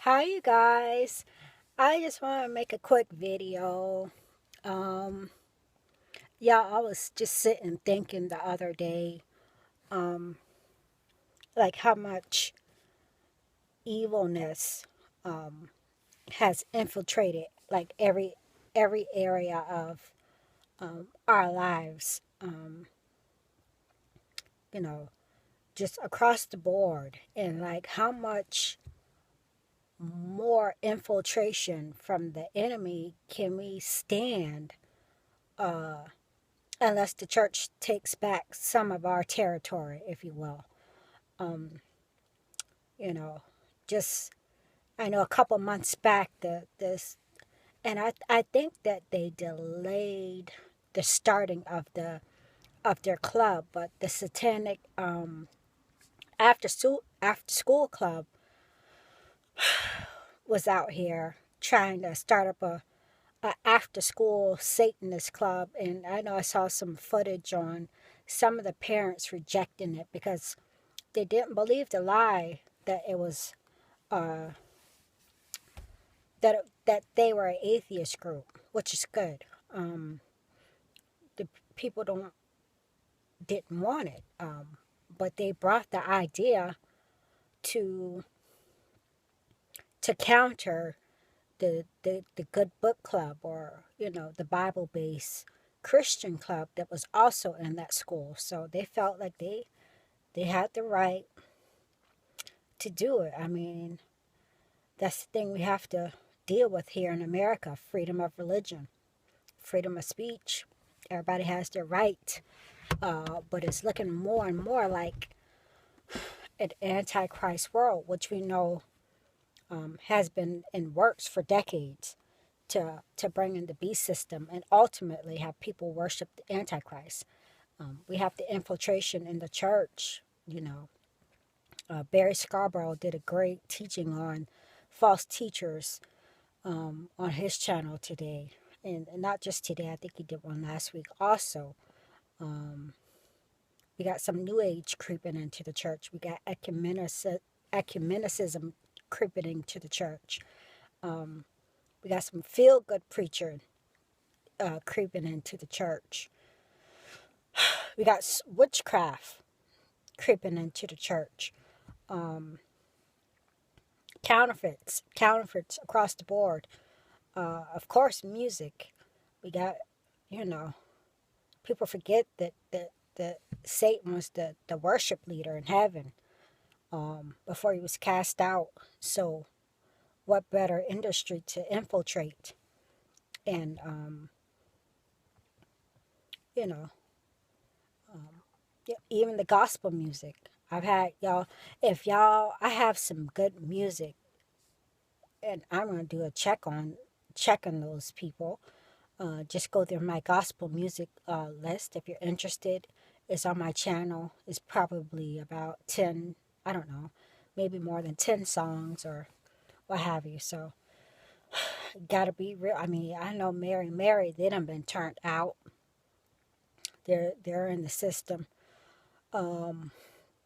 Hi, you guys. I just want to make a quick video. Um, yeah, I was just sitting thinking the other day, um, like how much evilness um, has infiltrated like every area of our lives. You know, just across the board, and like how much more infiltration from the enemy can we stand? Uh, Unless the church takes back some of our territory, if you will. Um, you know, just I know a couple months back and I think that they delayed the starting of their club, but the satanic after school club was out here trying to start up a after school Satanist club, and I know I saw some footage on some of the parents rejecting it because they didn't believe the lie that it was that they were an atheist group, which is good. The people don't didn't want it, but they brought the idea to counter the good book club, or the Bible based Christian club that was also in that school. So they felt like they had the right to do it. I mean, that's the thing we have to deal with here in America: freedom of religion, freedom of speech. Everybody has their right, but it's looking more and more like an antichrist world, which we know has been in works for decades to bring in the beast system and ultimately have people worship the antichrist. We have the infiltration in the church. Barry Scarborough did a great teaching on false teachers on his channel today, and not just today. I think he did one last week also. We got some new age creeping into the church. We got ecumenicism creeping into the church. We got some feel good preacher creeping into the church. We got witchcraft creeping into the church. Counterfeits across the board. Of course, music. We got, you know, people forget that Satan was the worship leader in heaven before he was cast out. So, what better industry to infiltrate? And, you know, yeah, even the gospel music. I've had y'all, if y'all, I have some good music, and I'm going to do a check on those people. Just go through my gospel music list if you're interested. It's on my channel. It's probably about 10, I don't know, maybe more than 10 songs or what have you. So, gotta be real. I mean, I know Mary, they done been turned out. They're in the system.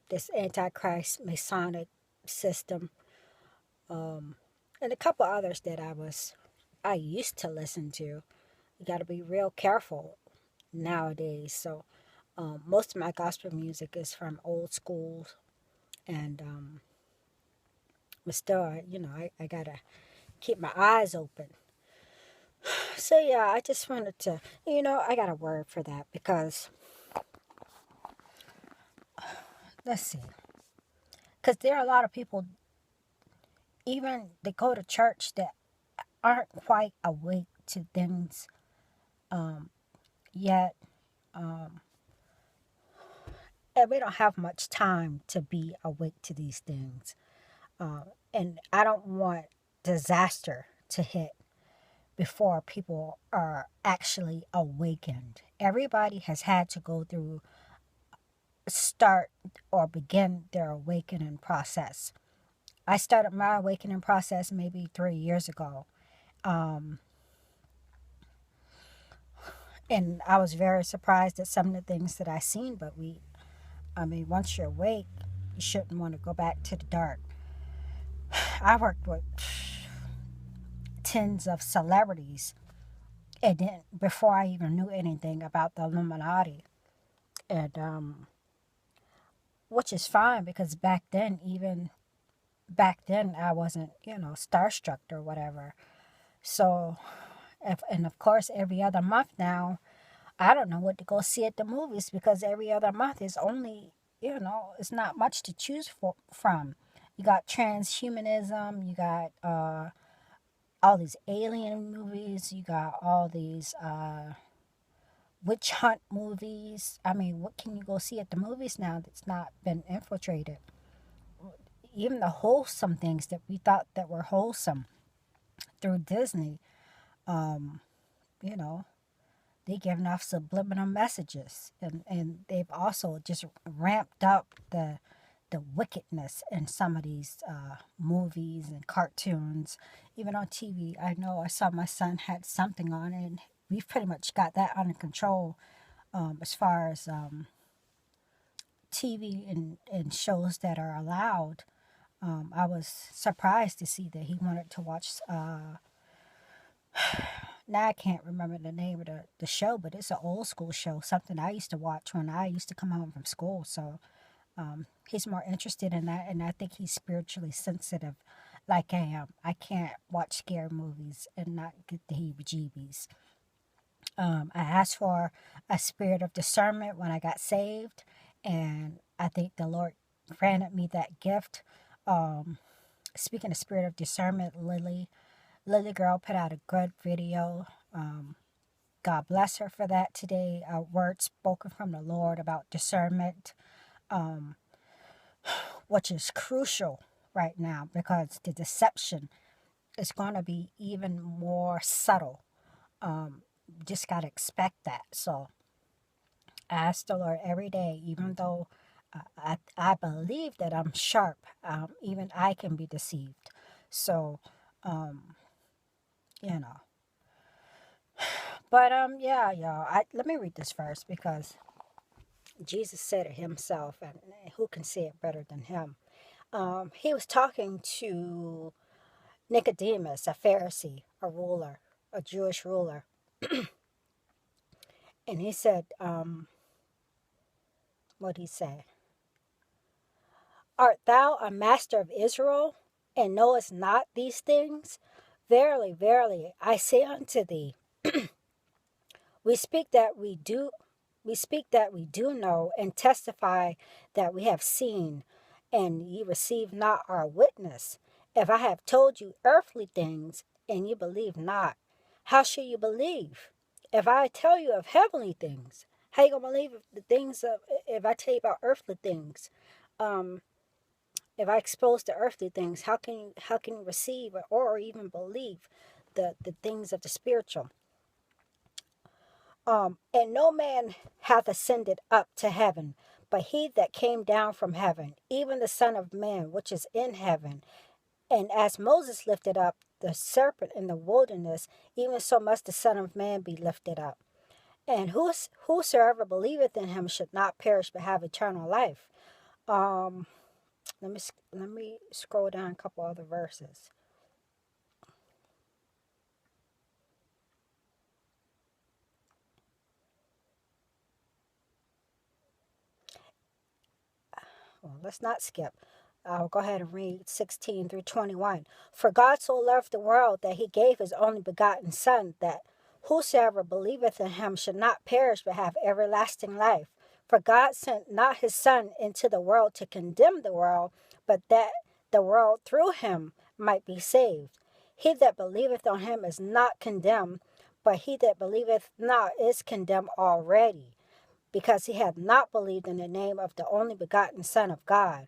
This Antichrist Masonic system. And a couple others that I used to listen to. You gotta be real careful nowadays. So, most of my gospel music is from old school, and but still, I gotta keep my eyes open. So yeah, I just wanted to, I got a word for that because let's see, because there are a lot of people, even that go to church, that aren't quite awake to things yet, and we don't have much time to be awake to these things. And I don't want disaster to hit before people are actually awakened. Everybody has had to go through, start or begin their awakening process. I started my awakening process maybe 3 years ago. Um, and I was very surprised at some of the things that I seen, but I mean, once you're awake, you shouldn't want to go back to the dark. I worked with tens of celebrities, and then before I even knew anything about the Illuminati, and which is fine because back then I wasn't, starstruck or whatever. So, and of course, every other month now, I don't know what to go see at the movies because every other month is only, it's not much to choose from. You got transhumanism, you got all these alien movies, you got all these witch hunt movies. I mean, what can you go see at the movies now that's not been infiltrated? Even the wholesome things that we thought that were wholesome through Disney, um, you know, they giving off subliminal messages, and they've also just ramped up the wickedness in some of these movies and cartoons, even on TV. I know I saw my son had something on, and we've pretty much got that under control as far as TV and shows that are allowed. I was surprised to see that he wanted to watch. Now I can't remember the name of the show, but it's an old school show, something I used to watch when I used to come home from school. So he's more interested in that, and I think he's spiritually sensitive, like I am. I can't watch scary movies and not get the heebie-jeebies. I asked for a spirit of discernment when I got saved, and I think the Lord granted me that gift. Um, Speaking of spirit of discernment, Lily Girl put out a good video. God bless her for that today. A word spoken from the Lord about discernment, um, which is crucial right now because the deception is going to be even more subtle. Just got to expect that. So I ask the Lord every day, even though I believe that I'm sharp, even I can be deceived. So, um, you know. But yeah, y'all. Let me read this first because Jesus said it himself, and who can say it better than him? He was talking to Nicodemus, a Pharisee, a ruler, a Jewish ruler, and he said, what did he say? Art thou a master of Israel, and knowest not these things? Verily, verily, I say unto thee, we speak that we do know, and testify that we have seen, and ye receive not our witness. If I have told you earthly things, and you believe not, how shall you believe? If I tell you of heavenly things, how you gonna believe if I tell you about earthly things? Um, if I expose the earthly things, how can you receive or even believe the things of the spiritual? And no man hath ascended up to heaven, but he that came down from heaven, even the Son of Man, which is in heaven. And as Moses lifted up the serpent in the wilderness, even so must the Son of Man be lifted up. And whosoever believeth in him should not perish but have eternal life. Um, let me scroll down a couple other verses. Well, let's not skip. I'll go ahead and read 16 through 21. For God so loved the world that he gave his only begotten Son, that whosoever believeth in him should not perish but have everlasting life. For God sent not his Son into the world to condemn the world, but that the world through him might be saved. He that believeth on him is not condemned, but he that believeth not is condemned already, because he hath not believed in the name of the only begotten Son of God.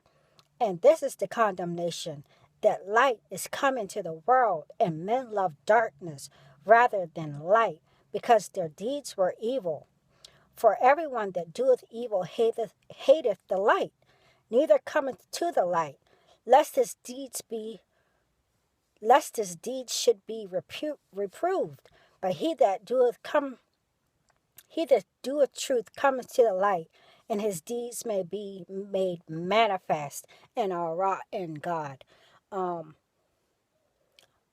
And this is the condemnation, that light is come into the world, and men love darkness rather than light, because their deeds were evil. For everyone that doeth evil hateth the light, neither cometh to the light, lest his deeds should be reproved. But he that doeth truth cometh to the light, and his deeds may be made manifest and are wrought in God.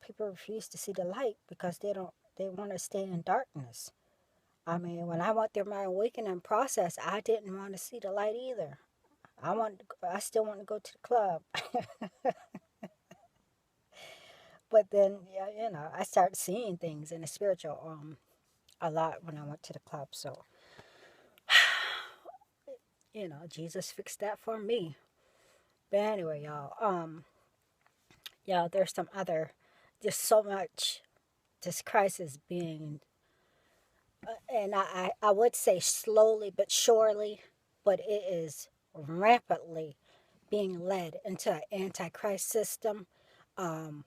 people refuse to see the light because they want to stay in darkness. I mean, when I went through my awakening process, I didn't want to see the light either. I still want to go to the club. But then, yeah, I started seeing things in the spiritual a lot when I went to the club. So, Jesus fixed that for me. But anyway, y'all, there's some other, just so much this crisis being, and I would say slowly but surely, but it is rampantly being led into an antichrist system. Um,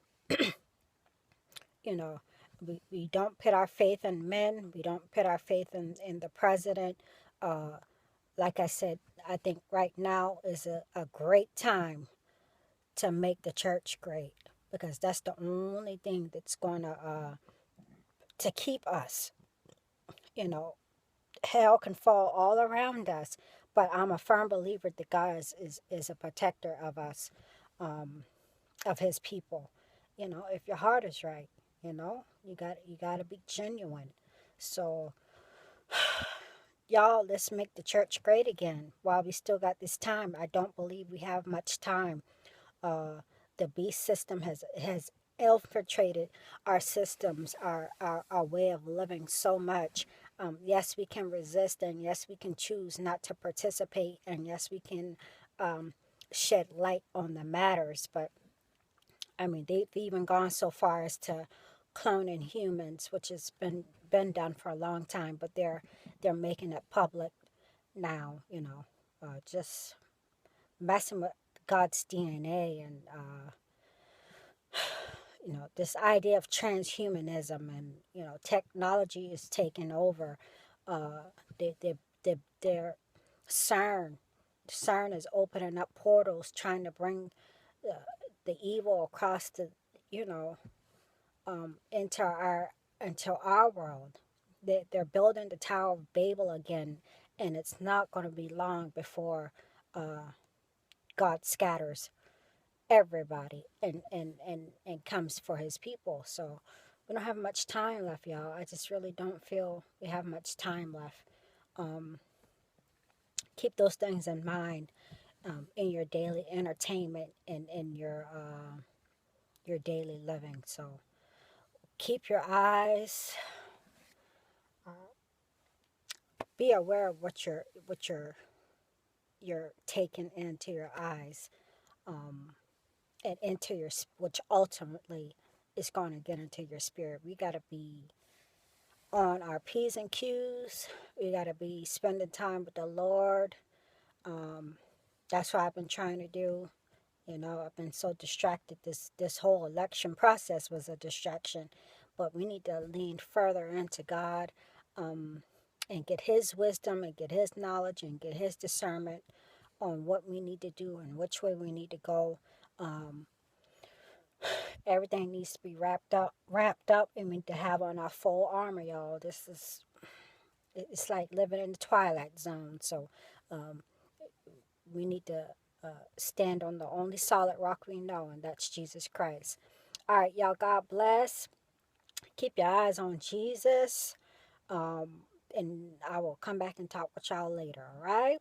you know, we don't put our faith in men. We don't put our faith in the president. Uh, like I said, I think right now is a great time to make the church great because that's the only thing that's going to keep us. You know, hell can fall all around us, but I'm a firm believer that God is a protector of us, um, of His people. If your heart is right, you got to be genuine. So, y'all, let's make the church great again while we still got this time. I don't believe we have much time. uh, the beast system has infiltrated our systems, our way of living so much. Yes, we can resist, and yes, we can choose not to participate, and yes, we can shed light on the matters. But I mean, they've even gone so far as to cloning humans, which has been done for a long time, but they're making it public now. Just messing with God's DNA, and this idea of transhumanism, and technology is taking over. Their CERN CERN is opening up portals, trying to bring uh, the evil across the you know into our world. They're building the Tower of Babel again, and it's not going to be long before God scatters everybody and comes for His people. So we don't have much time left, y'all. I just really don't feel we have much time left. um, Keep those things in mind, in your daily entertainment and in your daily living. So keep your eyes, be aware of what you're taking into your eyes, um, and into which ultimately is going to get into your spirit. We got to be on our P's and Q's. We got to be spending time with the Lord. Um, that's what I've been trying to do. I've been so distracted. This whole election process was a distraction, but we need to lean further into God, um, and get His wisdom and get His knowledge and get His discernment on what we need to do and which way we need to go. Um, Everything needs to be wrapped up, and we need to have on our full armor, y'all. It's like living in the twilight zone. So um, we need to stand on the only solid rock we know, and that's Jesus Christ. All right, y'all, God bless. Keep your eyes on Jesus. Um, and I will come back and talk with y'all later, all right?